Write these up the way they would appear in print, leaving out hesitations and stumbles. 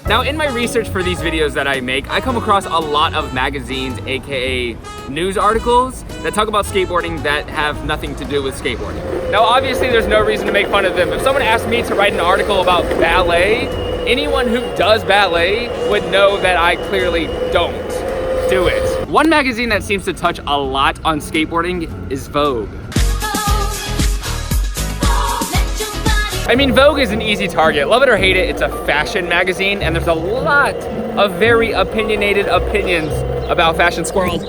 Now, in my research for these videos that I make, I come across a lot of magazines, aka news articles, that talk about skateboarding that have nothing to do with skateboarding. Now, obviously, there's no reason to make fun of them. If someone asked me to write an article about ballet, anyone who does ballet would know that I clearly don't do it. One magazine that seems to touch a lot on skateboarding is Vogue. I mean, Vogue is an easy target. Love it or hate it, it's a fashion magazine, and there's a lot of very opinionated opinions about fashion squirrels.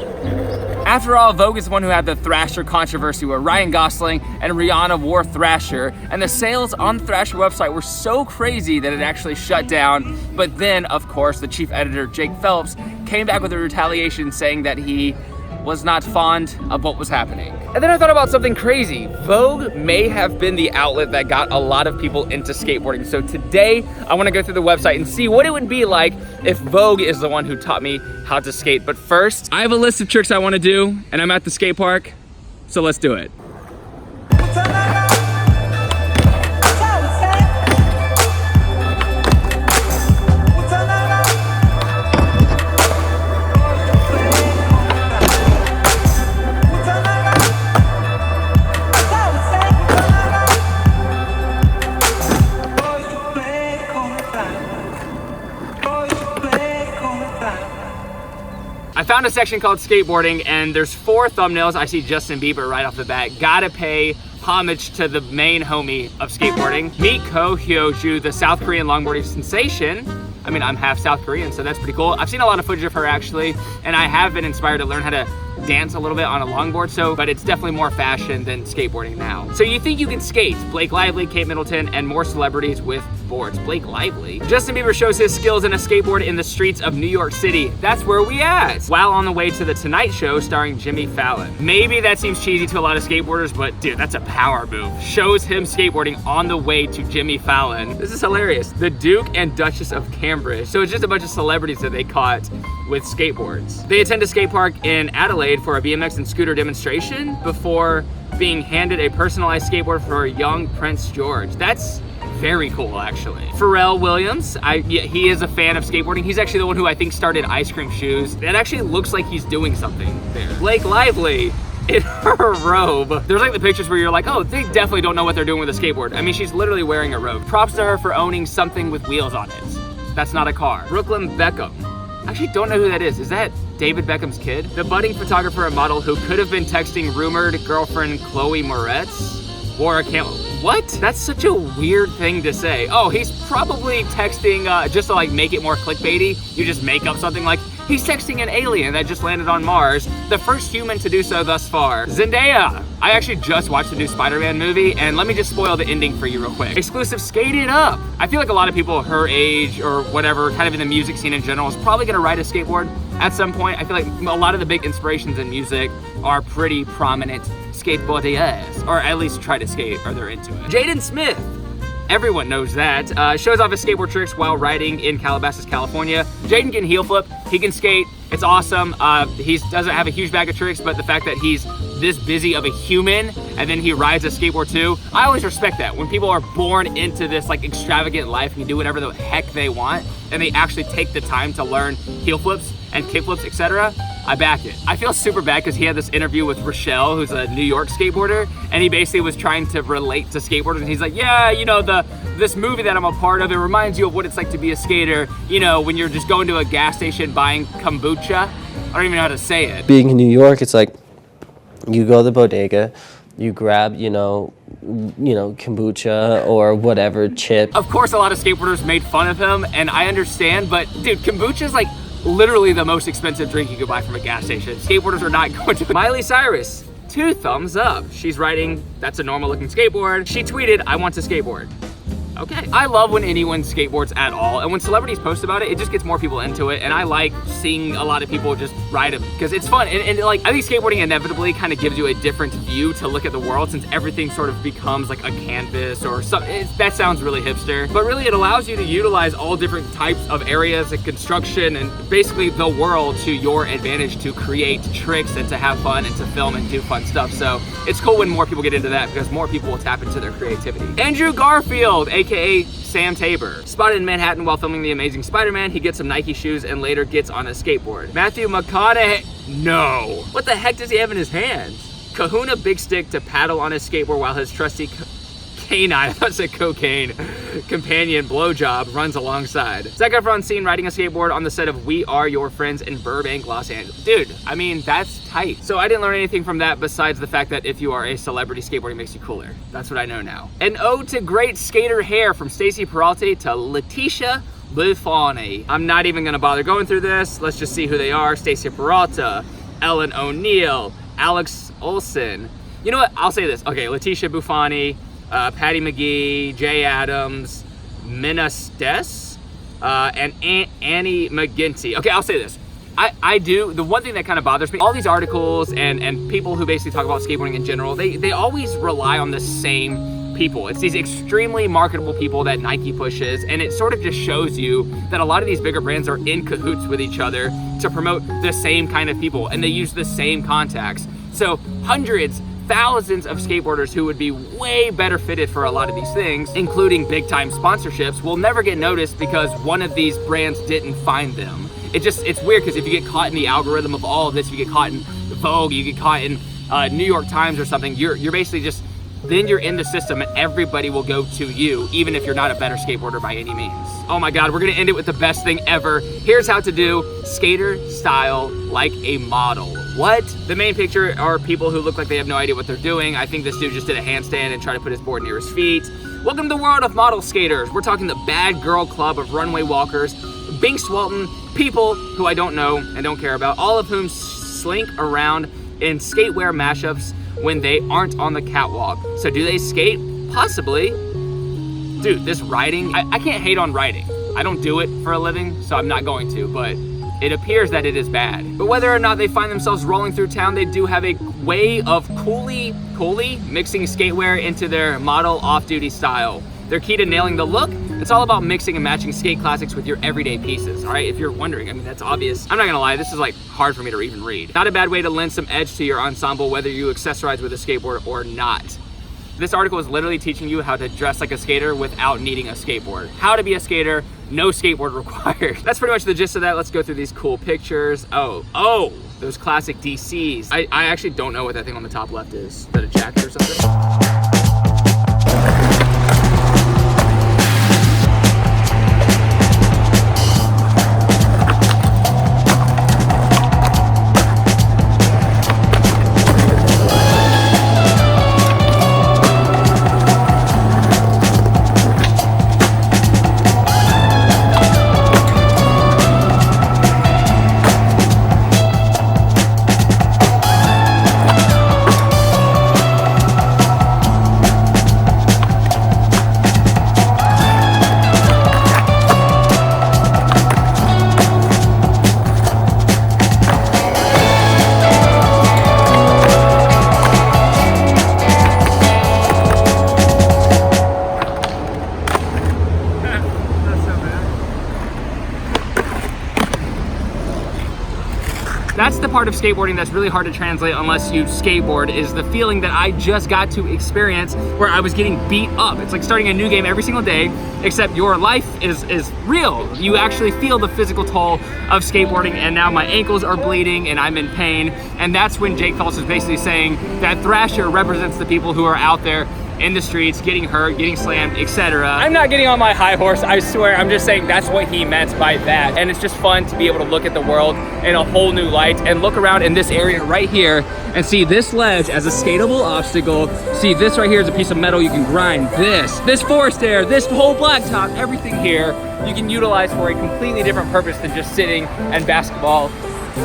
After all, Vogue is the one who had the Thrasher controversy where Ryan Gosling and Rihanna wore Thrasher, and the sales on the Thrasher website were so crazy that it actually shut down. But then, of course, the chief editor, Jake Phelps, came back with a retaliation saying that he was not fond of what was happening. And then I thought about something crazy. Vogue may have been the outlet that got a lot of people into skateboarding. So today, I wanna go through the website and see what it would be like if Vogue is the one who taught me how to skate. But first, I have a list of tricks I wanna do, and I'm at the skate park, so let's do it. I found a section called skateboarding, and there's 4 thumbnails. I see Justin Bieber right off the bat. Gotta pay homage to the main homie of skateboarding. Meet Ko Hyo-ju, the South Korean longboarding sensation. I mean, I'm half South Korean, so that's pretty cool. I've seen a lot of footage of her actually, and I have been inspired to learn how to dance a little bit on a longboard, but it's definitely more fashion than skateboarding now. So you think you can skate? Blake Lively, Kate Middleton, and more celebrities with boards. Blake Lively? Justin Bieber shows his skills in a skateboard in the streets of New York City. That's where we at. While on the way to the Tonight Show starring Jimmy Fallon. Maybe that seems cheesy to a lot of skateboarders, but dude, that's a power move. Shows him skateboarding on the way to Jimmy Fallon. This is hilarious. The Duke and Duchess of Cambridge. So it's just a bunch of celebrities that they caught with skateboards. They attend a skate park in Adelaide for a BMX and scooter demonstration before being handed a personalized skateboard for young Prince George. That's very cool, actually. Pharrell Williams, he is a fan of skateboarding. He's actually the one who I think started Ice Cream Shoes. It actually looks like he's doing something there. Blake Lively, in her robe. There's like the pictures where you're like, oh, they definitely don't know what they're doing with a skateboard. I mean, she's literally wearing a robe. Props to her for owning something with wheels on it. That's not a car. Brooklyn Beckham. I actually don't know who that is. Is that David Beckham's kid? The budding photographer and model who could have been texting rumored girlfriend Chloe Moretz wore a camel. What? That's such a weird thing to say. Oh, he's probably texting just to like make it more clickbaity. You just make up something like, he's texting an alien that just landed on Mars, the first human to do so thus far. Zendaya. I actually just watched the new Spider-Man movie, and let me just spoil the ending for you real quick. Exclusive Skate It Up. I feel like a lot of people her age or whatever, kind of in the music scene in general, is probably gonna ride a skateboard at some point. I feel like a lot of the big inspirations in music are pretty prominent skateboarders, or at least try to skate, or they're into it. Jaden Smith. Everyone knows that. Shows off his skateboard tricks while riding in Calabasas, California. Jaden can heel flip, he can skate, it's awesome. He doesn't have a huge bag of tricks, but the fact that he's this busy of a human and then he rides a skateboard too, I always respect that. When people are born into this like extravagant life and can do whatever the heck they want, and they actually take the time to learn heel flips and kick flips, etc., I back it. I feel super bad because he had this interview with Rochelle, who's a New York skateboarder, and he basically was trying to relate to skateboarders, and he's like, yeah, you know, this movie that I'm a part of, it reminds you of what it's like to be a skater, you know, when you're just going to a gas station buying kombucha. I don't even know how to say it. Being in New York, it's like, you go to the bodega, you grab, you know, kombucha or whatever, chips. Of course, a lot of skateboarders made fun of him, and I understand, but dude, kombucha is like literally the most expensive drink you could buy from a gas station. Skateboarders are not going to. Miley Cyrus, 2 thumbs up. She's riding, that's a normal looking skateboard. She tweeted, I want to skateboard. Okay. I love when anyone skateboards at all, and when celebrities post about it, it just gets more people into it, and I like seeing a lot of people just ride them because it's fun, and like, I think skateboarding inevitably kind of gives you a different view to look at the world since everything sort of becomes like a canvas or something. That sounds really hipster, but really it allows you to utilize all different types of areas of construction and basically the world to your advantage to create tricks and to have fun and to film and do fun stuff. So it's cool when more people get into that because more people will tap into their creativity. Andrew Garfield, aka aka Sam Tabor. Spotted in Manhattan while filming The Amazing Spider-Man, he gets some Nike shoes and later gets on a skateboard. Matthew McConaughey, no. What the heck does he have in his hands? Kahuna Big Stick to paddle on his skateboard while his trusty canine, I thought it said cocaine, companion blowjob runs alongside. Zac Efron seen riding a skateboard on the set of We Are Your Friends in Burbank, Los Angeles. Dude, I mean, that's tight. So I didn't learn anything from that besides the fact that if you are a celebrity, skateboarding makes you cooler. That's what I know now. An ode to great skater hair from Stacey Peralta to Letitia Buffoni. I'm not even gonna bother going through this. Let's just see who they are. Stacey Peralta, Ellen O'Neill, Alex Olsen. You know what, I'll say this. Okay, Letitia Buffoni, Patty McGee, Jay Adams, Minna Stess, and Annie McGinty. Okay, I'll say this. I do, the one thing that kind of bothers me, all these articles and people who basically talk about skateboarding in general, they always rely on the same people. It's these extremely marketable people that Nike pushes, and it sort of just shows you that a lot of these bigger brands are in cahoots with each other to promote the same kind of people, and they use the same contacts. So hundreds, thousands of skateboarders who would be way better fitted for a lot of these things, including big time sponsorships, will never get noticed because one of these brands didn't find them. It's weird because if you get caught in the algorithm of all of this, you get caught in Vogue, you get caught in New York Times or something, you're basically just, then you're in the system and everybody will go to you, even if you're not a better skateboarder by any means. Oh my God, we're gonna end it with the best thing ever. Here's how to do skater style like a model. What? The main picture are people who look like they have no idea what they're doing. I think this dude just did a handstand and tried to put his board near his feet. Welcome to the world of model skaters. We're talking the bad girl club of runway walkers, Binks Walton, people who I don't know and don't care about, all of whom slink around in skatewear mashups when they aren't on the catwalk. So do they skate? Possibly. Dude, this riding, I can't hate on riding. I don't do it for a living, so I'm not going to, but it appears that it is bad. But whether or not they find themselves rolling through town, they do have a way of coolly mixing skatewear into their model off-duty style. They're key to nailing the look. It's all about mixing and matching skate classics with your everyday pieces, all right? If you're wondering, I mean, that's obvious. I'm not gonna lie, this is like hard for me to even read. Not a bad way to lend some edge to your ensemble, whether you accessorize with a skateboard or not. This article is literally teaching you how to dress like a skater without needing a skateboard. How to be a skater, no skateboard required. That's pretty much the gist of that. Let's go through these cool pictures. Oh, those classic DCs. I actually don't know what that thing on the top left is. Is that a jacket or something? That's the part of skateboarding that's really hard to translate unless you skateboard, is the feeling that I just got to experience where I was getting beat up. It's like starting a new game every single day, except your life is real. You actually feel the physical toll of skateboarding, and now my ankles are bleeding and I'm in pain. And that's when Jake Phelps is basically saying that Thrasher represents the people who are out there in the streets, getting hurt, getting slammed, etc. I'm not getting on my high horse, I swear. I'm just saying that's what he meant by that. And it's just fun to be able to look at the world in a whole new light and look around in this area right here and see this ledge as a skatable obstacle. See this right here is a piece of metal you can grind. This forest air, this whole blacktop, everything here you can utilize for a completely different purpose than just sitting and basketball,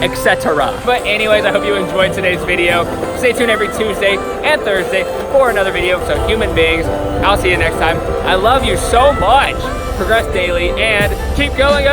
etc. But anyways, I hope you enjoyed today's video. Stay tuned every Tuesday and Thursday for another video. So human beings, I'll see you next time. I love you so much. Progress daily and keep going.